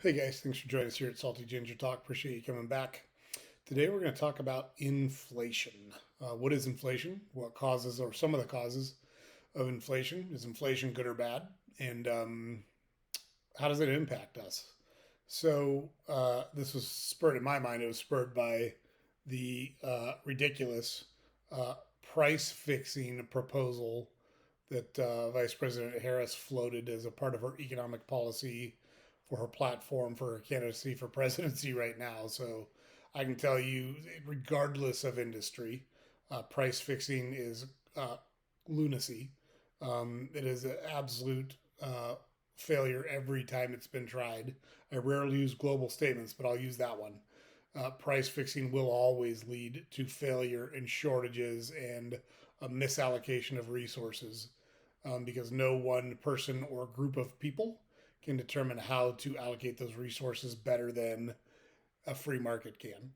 Hey guys, thanks for joining us here at Salty Ginger Talk. Appreciate you coming back. Today we're going to talk about inflation. What is inflation? What causes, or some of the causes of inflation? Is inflation good or bad? And how does it impact us? This was spurred in my mind. It was spurred by the ridiculous uh, price fixing proposal that Vice President Harris floated as a part of her economic policy for her platform for her candidacy for presidency right now. So I can tell you, regardless of industry, price fixing is lunacy. It is an absolute failure every time it's been tried. I rarely use global statements, but I'll use that one. Price fixing will always lead to failure and shortages and a misallocation of resources because no one person or group of people can determine how to allocate those resources better than a free market can.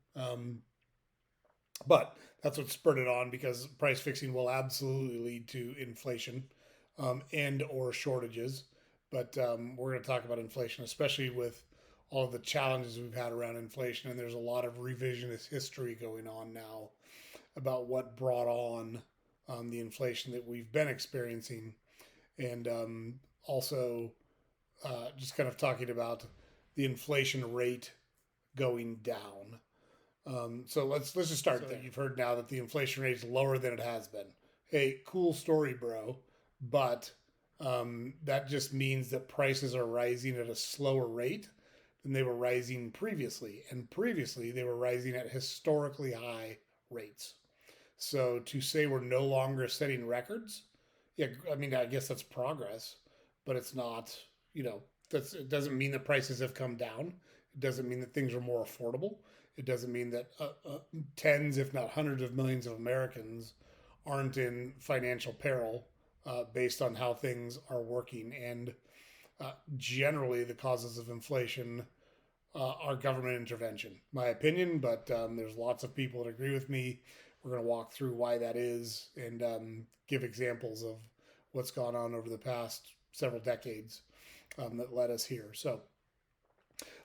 But that's what spurred it on because price fixing will absolutely lead to inflation and or shortages. But we're going to talk about inflation, especially with all of the challenges we've had around inflation. And there's a lot of revisionist history going on now about what brought on the inflation that we've been experiencing. And also just kind of talking about the inflation rate going down. So let's just start there. You've heard now that the inflation rate is lower than it has been. Hey, cool story, bro. But that just means that prices are rising at a slower rate than they were rising previously, and previously they were rising at historically high rates. So to say we're no longer setting records, yeah, I mean, I guess that's progress, but it's not, you know, it doesn't mean that prices have come down. It doesn't mean that things are more affordable. It doesn't mean that tens, if not hundreds of millions of Americans aren't in financial peril based on how things are working. And generally, the causes of inflation are government intervention, my opinion, but there's lots of people that agree with me. We're going to walk through why that is and give examples of what's gone on over the past several decades that led us here. So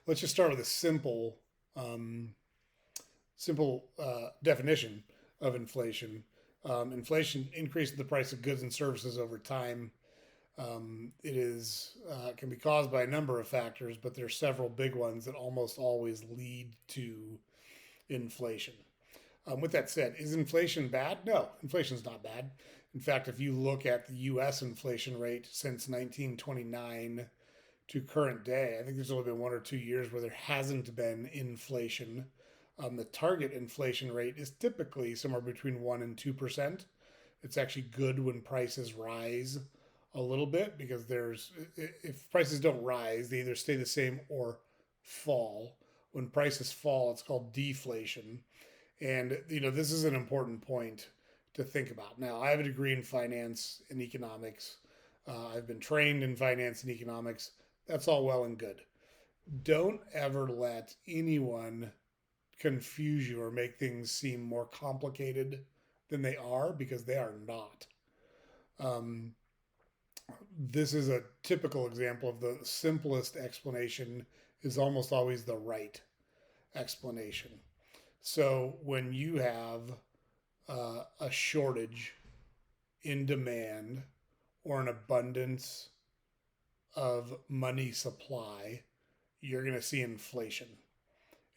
let's just start with a um, simple definition of inflation. Inflation increases the price of goods and services over time. It is can be caused by a number of factors, but there are several big ones that almost always lead to inflation. With that said, is inflation bad? No, inflation is not bad. In fact, if you look at the U.S. inflation rate since 1929 to current day, I think there's only been 1 or 2 years where there hasn't been inflation. The target inflation rate is typically somewhere between 1 and 2%. It's actually good when prices rise a little bit because if prices don't rise, they either stay the same or fall. When prices fall, it's called deflation. And this is an important point to think about. Now, I have a degree in finance and economics. I've been trained in finance and economics. That's all well and good. Don't ever let anyone confuse you or make things seem more complicated than they are because they are not. Um, this is a typical example of the simplest explanation is almost always the right explanation. So when you have a shortage in demand or an abundance of money supply, you're going to see inflation.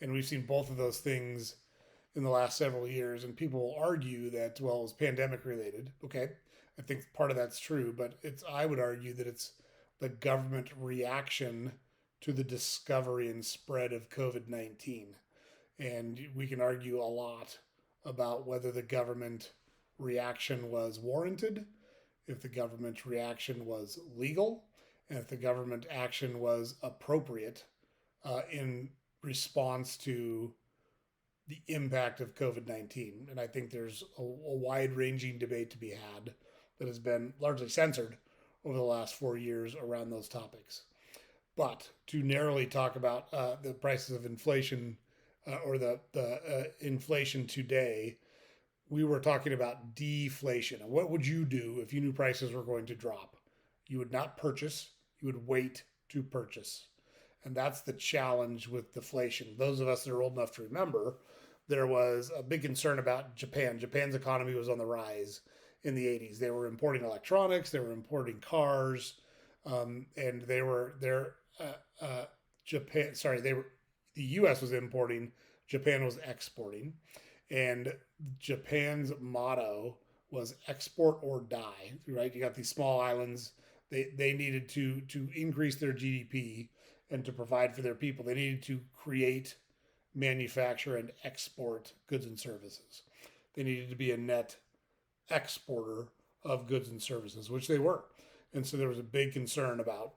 And we've seen both of those things in the last several years. And people will argue that, well, it was pandemic related. Okay. I think part of that's true, but I would argue that it's the government reaction to the discovery and spread of COVID-19. And we can argue a lot about whether the government reaction was warranted, if the government reaction was legal, and if the government action was appropriate in response to the impact of COVID 19. And I think there's a wide ranging debate to be had that has been largely censored over the last 4 years around those topics. But to narrowly talk about the prices of inflation or the inflation today, we were talking about deflation. And what would you do if you knew prices were going to drop? You would not purchase, you would wait to purchase. And that's the challenge with deflation. Those of us that are old enough to remember, there was a big concern about Japan. Japan's economy was on the rise in the 80s. They were importing electronics, they were importing cars, and they were their Japan. Sorry, they were the U.S. was importing, Japan was exporting, and Japan's motto was export or die. Right, you got these small islands. They needed to increase their GDP and to provide for their people. They needed to create, manufacture, and export goods and services. They needed to be a net exporter of goods and services, which they were. And so there was a big concern about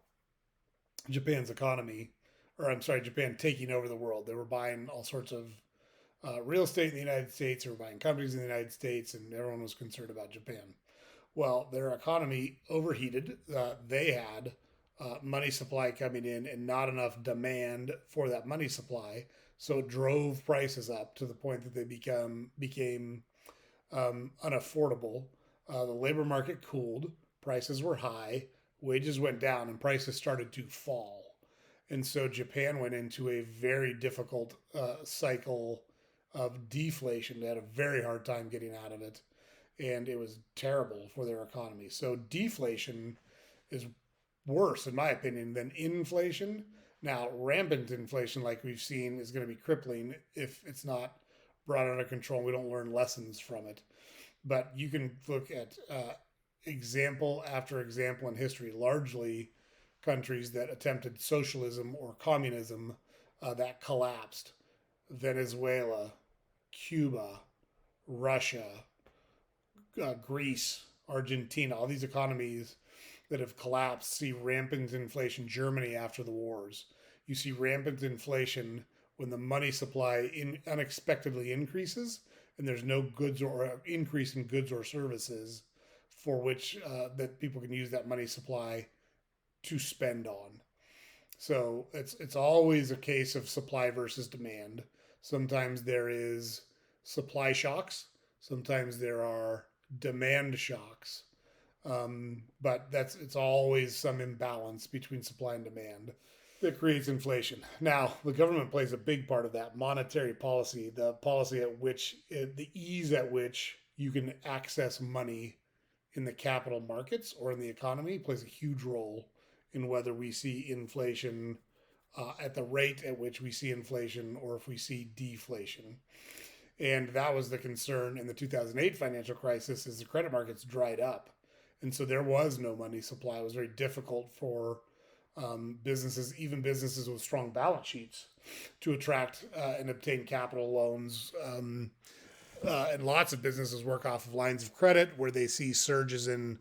Japan's economy, or I'm sorry, Japan taking over the world. They were buying all sorts of real estate in the United States, they were buying companies in the United States, and everyone was concerned about Japan. Well, their economy overheated. They had money supply coming in and not enough demand for that money supply. So it drove prices up to the point that they became unaffordable. The labor market cooled, prices were high, wages went down, and prices started to fall. And so Japan went into a very difficult cycle of deflation. They had a very hard time getting out of it, and it was terrible for their economy. So deflation is worse, in my opinion, than inflation. Now, rampant inflation, like we've seen, is going to be crippling if it's not brought under control. We don't learn lessons from it. But you can look at example after example in history, largely countries that attempted socialism or communism that collapsed. Venezuela, Cuba, Russia, Greece, Argentina, all these economies that have collapsed see rampant inflation. Germany after the wars, you see rampant inflation when the money supply unexpectedly increases and there's no goods or increase in goods or services for which that people can use that money supply to spend on. So it's always a case of supply versus demand. Sometimes there is supply shocks. Sometimes there are demand shocks. But it's always some imbalance between supply and demand that creates inflation. Now, the government plays a big part of that. Monetary policy, the policy at which, the ease at which you can access money in the capital markets or in the economy, plays a huge role in whether we see inflation at the rate at which we see inflation or if we see deflation. And that was the concern in the 2008 financial crisis, as the credit markets dried up. And so there was no money supply. It was very difficult for businesses, even businesses with strong balance sheets, to attract and obtain capital loans. And lots of businesses work off of lines of credit where they see surges in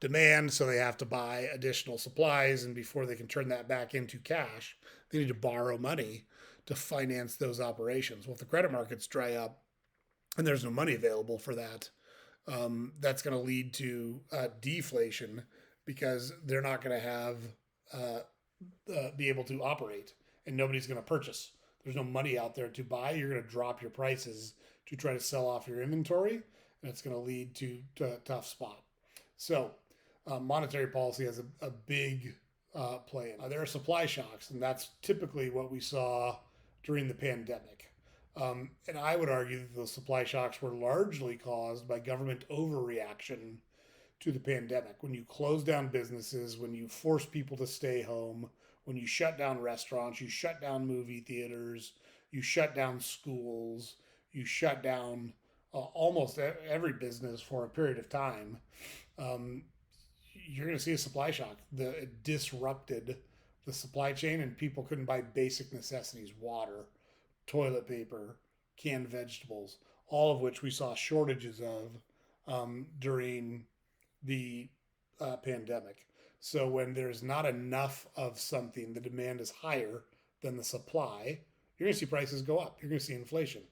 demand, so they have to buy additional supplies. And before they can turn that back into cash, they need to borrow money to finance those operations. Well, if the credit markets dry up and there's no money available for that, that's going to lead to deflation because they're not going to have be able to operate, and nobody's going to purchase. There's no money out there to buy. You're going to drop your prices to try to sell off your inventory, and it's going to lead to a tough spot. So, monetary policy has a big play. There are supply shocks, and that's typically what we saw during the pandemic. And I would argue that those supply shocks were largely caused by government overreaction to the pandemic. When you close down businesses, when you force people to stay home, when you shut down restaurants, you shut down movie theaters, you shut down schools, you shut down almost every business for a period of time, you're going to see a supply shock. It disrupted the supply chain, and people couldn't buy basic necessities: water, toilet paper, canned vegetables, all of which we saw shortages of during the pandemic. So when there's not enough of something, the demand is higher than the supply, you're going to see prices go up. You're going to see inflation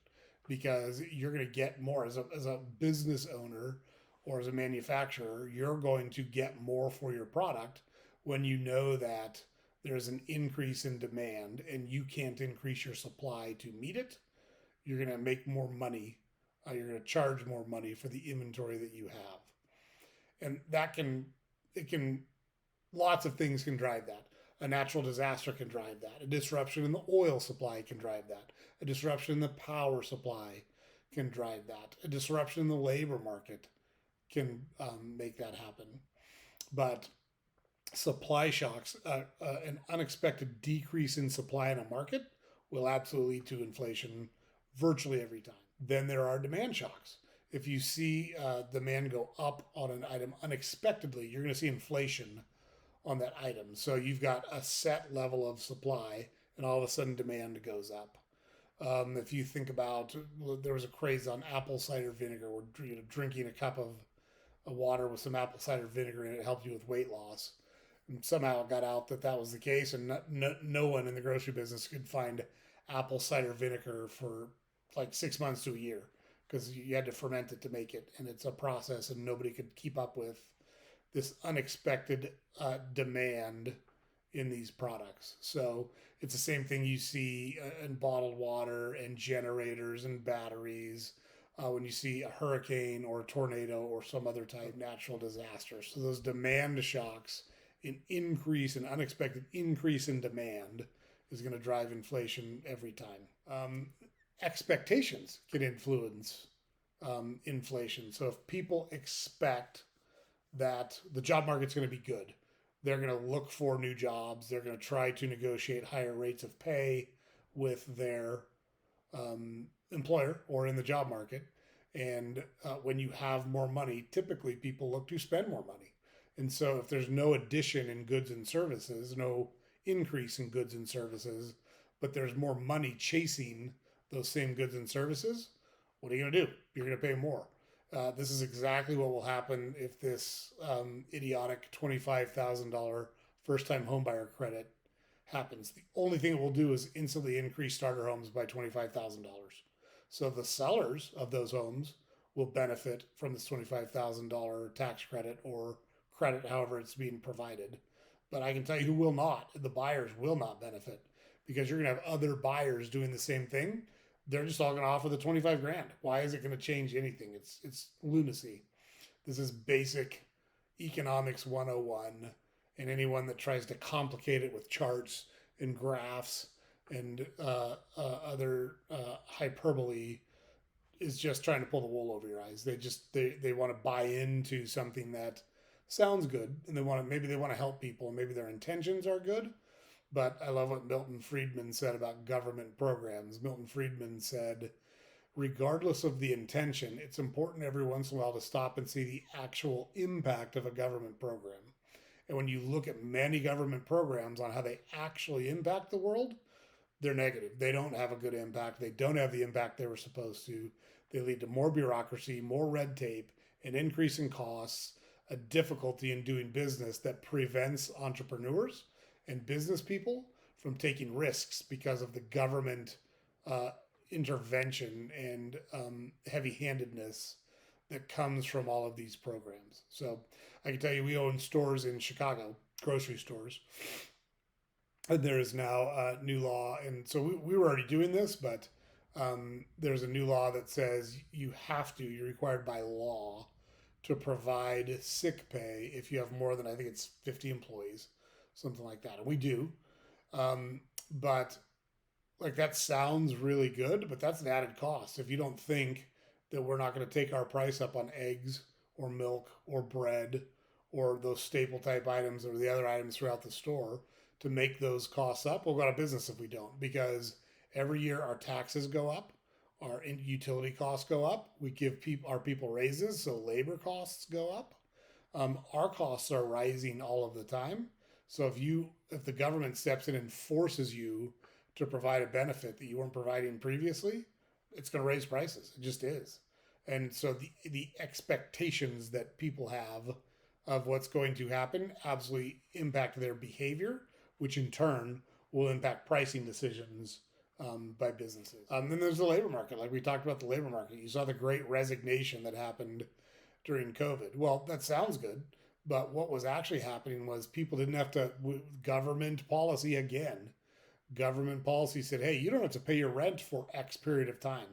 because you're going to get more as a business owner or as a manufacturer. You're going to get more for your product when you know that there's an increase in demand and you can't increase your supply to meet it. You're going to make more money. You're going to charge more money for the inventory that you have. And that can, it can, lots of things can drive that. A natural disaster can drive that. A disruption in the oil supply can drive that. A disruption in the power supply can drive that. A disruption in the labor market can make that happen. But supply shocks, an unexpected decrease in supply in a market will absolutely lead to inflation virtually every time. Then there are demand shocks. If you see demand go up on an item unexpectedly, you're going to see inflation on that item. So you've got a set level of supply, and all of a sudden demand goes up. If you think about, there was a craze on apple cider vinegar, where drinking a cup of water with some apple cider vinegar in it helped you with weight loss. And somehow it got out that that was the case, and no one in the grocery business could find apple cider vinegar for like 6 months to a year because you had to ferment it to make it, and it's a process, and nobody could keep up with this unexpected demand in these products. So it's the same thing you see in bottled water and generators and batteries when you see a hurricane or a tornado or some other type of natural disaster. So those demand shocks, an unexpected increase in demand is going to drive inflation every time. Expectations can influence inflation. So if people expect that the job market's going to be good, they're going to look for new jobs. They're going to try to negotiate higher rates of pay with their employer or in the job market. And when you have more money, typically people look to spend more money. And so if there's no addition in goods and services, no increase in goods and services, but there's more money chasing those same goods and services, what are you going to do? You're going to pay more. This is exactly what will happen if this idiotic $25,000 first-time homebuyer credit happens. The only thing it will do is instantly increase starter homes by $25,000. So the sellers of those homes will benefit from this $25,000 tax credit or credit, however it's being provided. But I can tell you who will not. The buyers will not benefit because you're going to have other buyers doing the same thing. They're just all going to offer the 25 grand. Why is it going to change anything? It's lunacy. This is basic economics 101. And anyone that tries to complicate it with charts and graphs and other hyperbole is just trying to pull the wool over your eyes. They want to buy into something that sounds good, and maybe they want to help people, and maybe their intentions are good. But I love what Milton Friedman said about government programs. Milton Friedman said, regardless of the intention, it's important every once in a while to stop and see the actual impact of a government program. And when you look at many government programs on how they actually impact the world, they're negative. They don't have a good impact. They don't have the impact they were supposed to. They lead to more bureaucracy, more red tape, an increase in costs, a difficulty in doing business that prevents entrepreneurs and business people from taking risks because of the government intervention and heavy-handedness that comes from all of these programs. So I can tell you, we own stores in Chicago, grocery stores. And there is now a new law. And so we were already doing this, but there's a new law that says you're required by law to provide sick pay if you have more than, I think it's 50 employees, something like that. And we do. But like that sounds really good, but that's an added cost. If you don't think that we're not going to take our price up on eggs or milk or bread or those staple type items or the other items throughout the store to make those costs up, we'll go out of business if we don't, because every year our taxes go up, our utility costs go up. We give our people raises, so labor costs go up. Our costs are rising all of the time. So if the government steps in and forces you to provide a benefit that you weren't providing previously, it's going to raise prices. It just is. And so the expectations that people have of what's going to happen absolutely impact their behavior, which in turn will impact pricing decisions by businesses. Then there's the labor market. Like we talked about the labor market. You saw the great resignation that happened during COVID. Well, that sounds good. But what was actually happening was people didn't have to, government policy again. Government policy said, hey, you don't have to pay your rent for X period of time.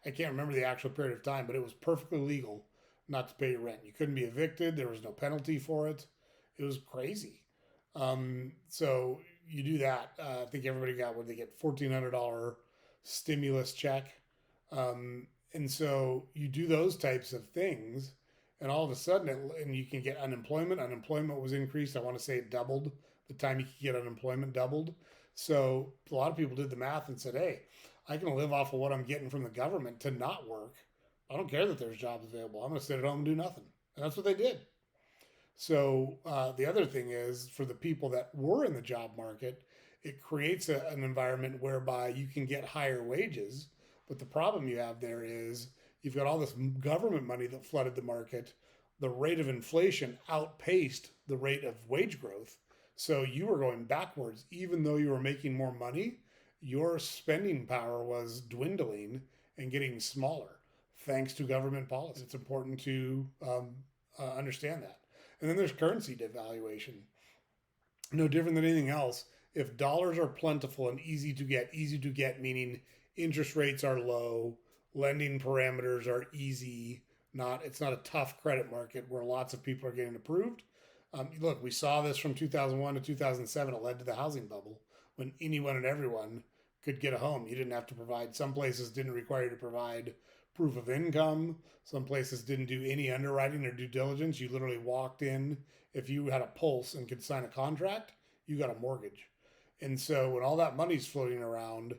I can't remember the actual period of time, but it was perfectly legal not to pay your rent. You couldn't be evicted. There was no penalty for it. It was crazy. So you do that. I think everybody got what they get $1,400 stimulus check, and so you do those types of things, and all of a sudden, and you can get unemployment. Unemployment was increased. I want to say it doubled. The time you could get unemployment doubled. So a lot of people did the math and said, "Hey, I can live off of what I'm getting from the government to not work. I don't care that there's jobs available. I'm going to sit at home and do nothing." And that's what they did. So the other thing is for the people that were in the job market, it creates an environment whereby you can get higher wages. But the problem you have there is you've got all this government money that flooded the market. The rate of inflation outpaced the rate of wage growth. So you were going backwards. Even though you were making more money, your spending power was dwindling and getting smaller thanks to government policy. It's important to understand that. And then there's currency devaluation. No different than anything else. If dollars are plentiful and easy to get meaning interest rates are low, lending parameters are easy, it's not a tough credit market where lots of people are getting approved. Look, we saw this from 2001 to 2007. It led to the housing bubble when anyone and everyone could get a home. You didn't have to provide, some places didn't require you to provide proof of income. Some places didn't do any underwriting or due diligence. You literally walked in. If you had a pulse and could sign a contract, you got a mortgage. And so when all that money's floating around,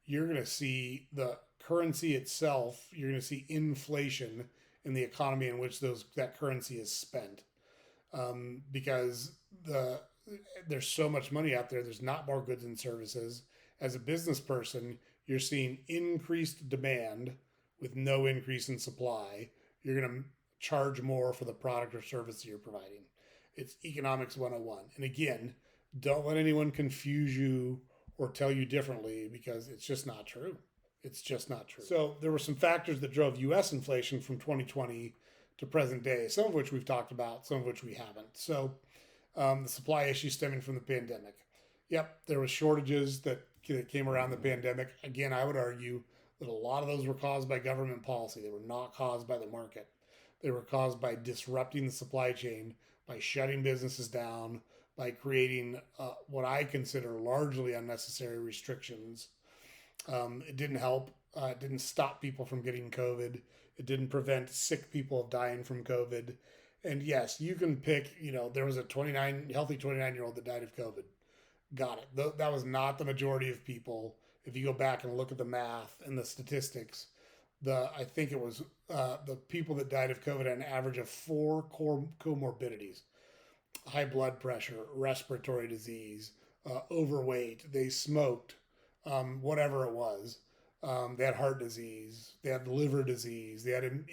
you're going to see the currency itself, you're going to see inflation in the economy in which that currency is spent. Because there's so much money out there, there's not more goods and services. As a business person, you're seeing increased demand with no increase in supply. You're going to charge more for the product or service that you're providing. It's economics 101. And again, don't let anyone confuse you or tell you differently because it's just not true. It's just not true. So there were some factors that drove U.S. inflation from 2020 to present day, some of which we've talked about, some of which we haven't. So the supply issue stemming from the pandemic. Yep, there was shortages that came around the pandemic. Again, I would argue that a lot of those were caused by government policy. They were not caused by the market. They were caused by disrupting the supply chain, by shutting businesses down, by creating what I consider largely unnecessary restrictions. It didn't help. It didn't stop people from getting COVID. It didn't prevent sick people dying from COVID. And yes, you can pick, there was a healthy 29-year-old that died of COVID. Got it. That was not the majority of people. If you go back and look at the math and the statistics, I think it was the people that died of COVID had an average of 4 core comorbidities: high blood pressure, respiratory disease, overweight, they smoked, whatever it was. They had heart disease, they had liver disease, they had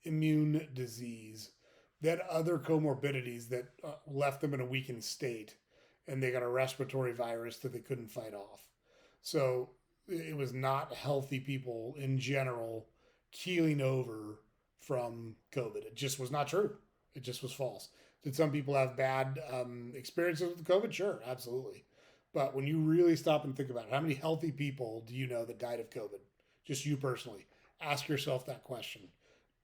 immune disease, they had other comorbidities that left them in a weakened state, and they got a respiratory virus that they couldn't fight off. So it was not healthy people in general keeling over from COVID. It just was not true. It just was false. Did some people have bad experiences with COVID? Sure, absolutely. But when you really stop and think about it, how many healthy people do you know that died of COVID? Just you personally. Ask yourself that question.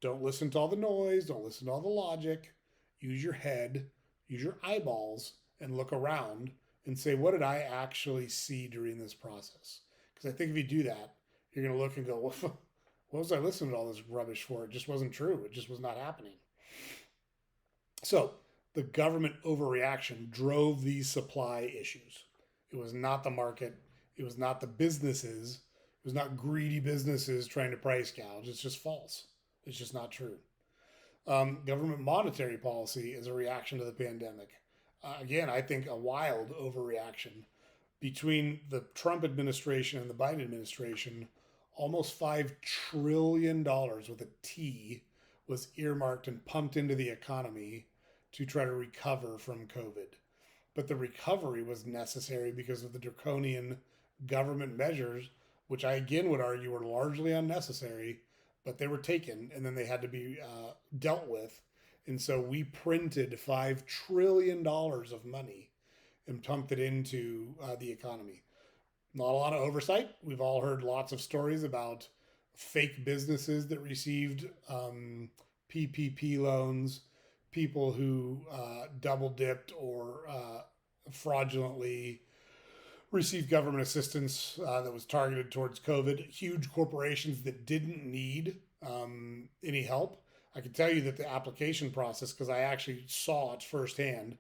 Don't listen to all the noise. Don't listen to all the logic. Use your head, use your eyeballs, and look around and say, what did I actually see during this process? Because I think if you do that, you're going to look and go, what was I listening to all this rubbish for? It just wasn't true. It just was not happening. So the government overreaction drove these supply issues. It was not the market. It was not the businesses. It was not greedy businesses trying to price gouge. It's just false. It's just not true. Government monetary policy is a reaction to the pandemic. Again, I think a wild overreaction. Between the Trump administration and the Biden administration, almost $5 trillion with a T was earmarked and pumped into the economy to try to recover from COVID. But the recovery was necessary because of the draconian government measures, which I again would argue were largely unnecessary, but they were taken and then they had to be dealt with. And so we printed $5 trillion of money and pumped it into the economy. Not a lot of oversight. We've all heard lots of stories about fake businesses that received PPP loans, people who double dipped or fraudulently received government assistance that was targeted towards COVID. Huge corporations that didn't need any help. I can tell you that the application process, because I actually saw it firsthand,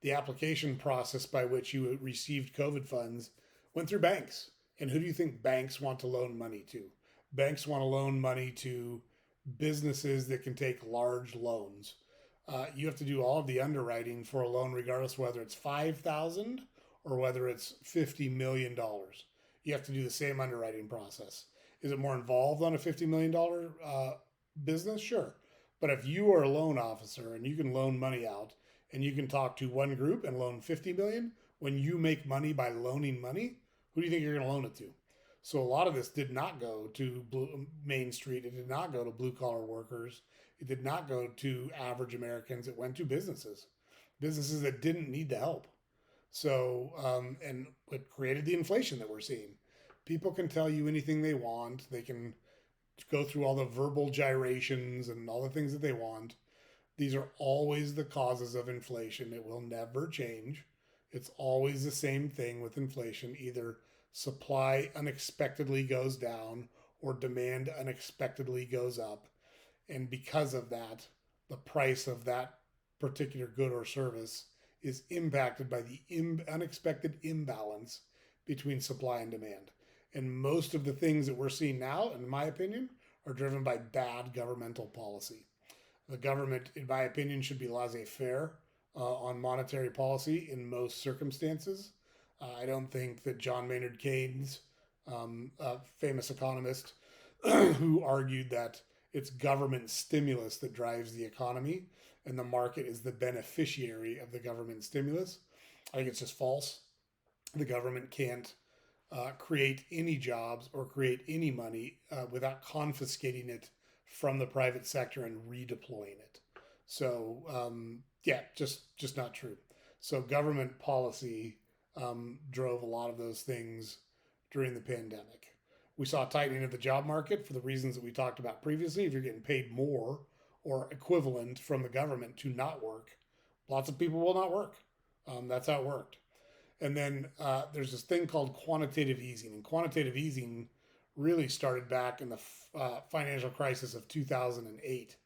the application process by which you received COVID funds went through banks. And who do you think banks want to loan money to? Banks want to loan money to businesses that can take large loans. You have to do all of the underwriting for a loan, regardless whether it's 5,000 or whether it's $50 million. You have to do the same underwriting process. Is it more involved on a $50 million business? Sure. But if you are a loan officer and you can loan money out and you can talk to one group and loan 50 million, when you make money by loaning money, who do you think you're going to loan it to? So a lot of this did not go to Main Street. It did not go to blue collar workers. It did not go to average Americans. It went to businesses, businesses that didn't need the help. So, and it created the inflation that we're seeing. People can tell you anything they want. They can go through all the verbal gyrations and all the things that they want. These are always the causes of inflation. It will never change. It's always the same thing with inflation. Either supply unexpectedly goes down or demand unexpectedly goes up. And because of that, the price of that particular good or service is impacted by the unexpected imbalance between supply and demand. And most of the things that we're seeing now, in my opinion, are driven by bad governmental policy. The government, in my opinion, should be laissez faire on monetary policy in most circumstances. I don't think that John Maynard Keynes, a famous economist, who argued that it's government stimulus that drives the economy and the market is the beneficiary of the government stimulus. I think it's just false. The government can't create any jobs or create any money without confiscating it from the private sector and redeploying it. So yeah, just not true. So government policy drove a lot of those things during the pandemic. We saw tightening of the job market for the reasons that we talked about previously. If you're getting paid more or equivalent from the government to not work, lots of people will not work. That's how it worked. And then there's this thing called quantitative easing. And quantitative easing really started back in the financial crisis of 2008.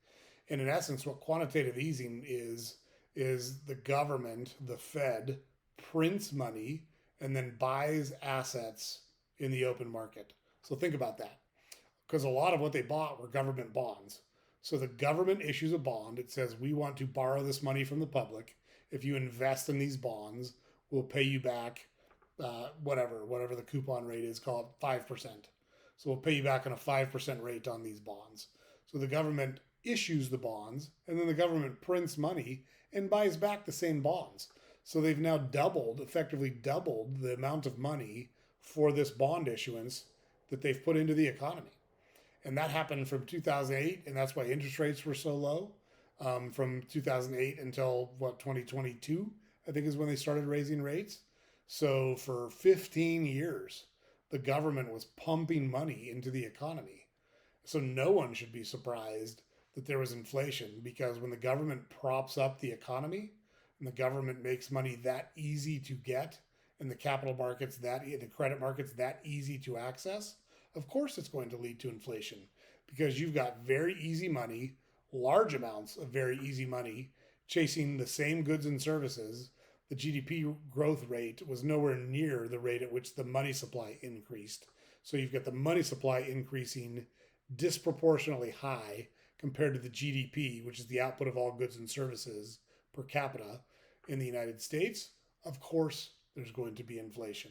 And in essence, what quantitative easing is the government, the Fed, prints money and then buys assets in the open market. So think about that, because a lot of what they bought were government bonds. So the government issues a bond. It says, we want to borrow this money from the public. If you invest in these bonds, we'll pay you back whatever the coupon rate is, called 5%. So we'll pay you back on a 5% rate on these bonds. So the government issues the bonds, and then the government prints money and buys back the same bonds. So they've now effectively doubled the amount of money for this bond issuance that they've put into the economy. And that happened from 2008, and that's why interest rates were so low. From 2008 until 2022, I think is when they started raising rates. So for 15 years, the government was pumping money into the economy. So no one should be surprised that there was inflation, because when the government props up the economy and the government makes money that easy to get, and the capital markets the credit markets that easy to access, of course it's going to lead to inflation, because you've got very easy money, large amounts of very easy money chasing the same goods and services. The GDP growth rate was nowhere near the rate at which the money supply increased. So you've got the money supply increasing disproportionately high compared to the GDP, which is the output of all goods and services per capita in the United States. Of course, there's going to be inflation.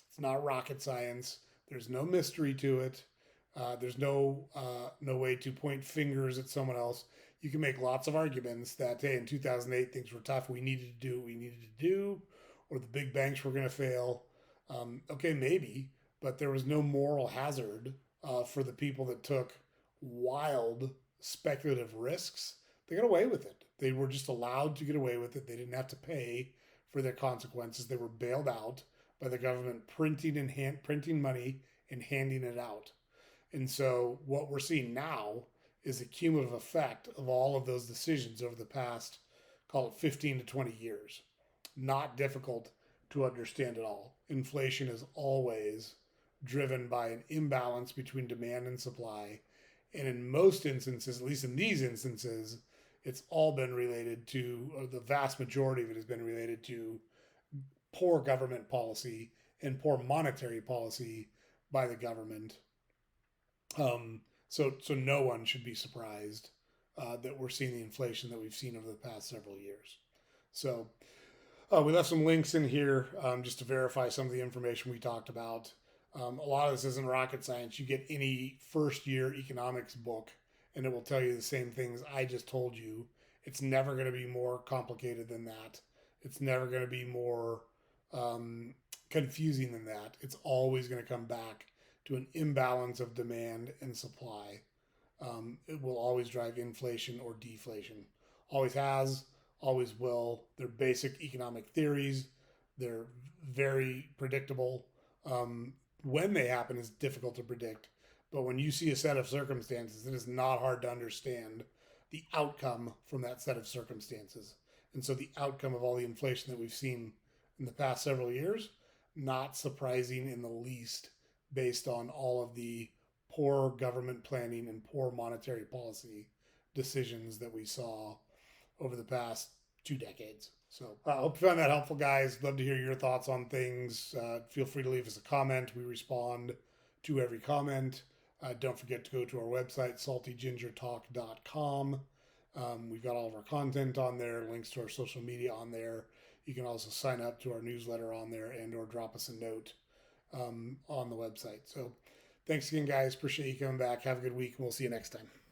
It's not rocket science. There's no mystery to it. There's no way to point fingers at someone else. You can make lots of arguments that, hey, in 2008, things were tough. We needed to do what we needed to do, or the big banks were going to fail. Okay, maybe, but there was no moral hazard for the people that took wild speculative risks. They got away with it. They were just allowed to get away with it. They didn't have to pay for their consequences. They were bailed out by the government printing money and handing it out. And so what we're seeing now is the cumulative effect of all of those decisions over the past, call it 15 to 20 years. not difficult to understand at all. Inflation is always driven by an imbalance between demand and supply. And in most instances, at least in these instances, it's all been related to, or the vast majority of it has been related to poor government policy and poor monetary policy by the government. So no one should be surprised that we're seeing the inflation that we've seen over the past several years. So we left some links in here just to verify some of the information we talked about. A lot of this isn't rocket science. You get any first year economics book, and it will tell you the same things I just told you. It's never going to be more complicated than that. It's never going to be more um, confusing than that. It's always going to come back to an imbalance of demand and supply. It will always drive inflation or deflation. Always has, always will. They're basic economic theories. They're very predictable. When they happen is difficult to predict, but when you see a set of circumstances, it is not hard to understand the outcome from that set of circumstances. And so the outcome of all the inflation that we've seen in the past several years, not surprising in the least based on all of the poor government planning and poor monetary policy decisions that we saw over the past 2 decades. So I hope you found that helpful, guys. Love to hear your thoughts on things. Feel free to leave us a comment. We respond to every comment. Don't forget to go to our website, saltygingertalk.com. We've got all of our content on there, links to our social media on there. You can also sign up to our newsletter on there and or drop us a note on the website. So thanks again, guys. Appreciate you coming back. Have a good week, and we'll see you next time.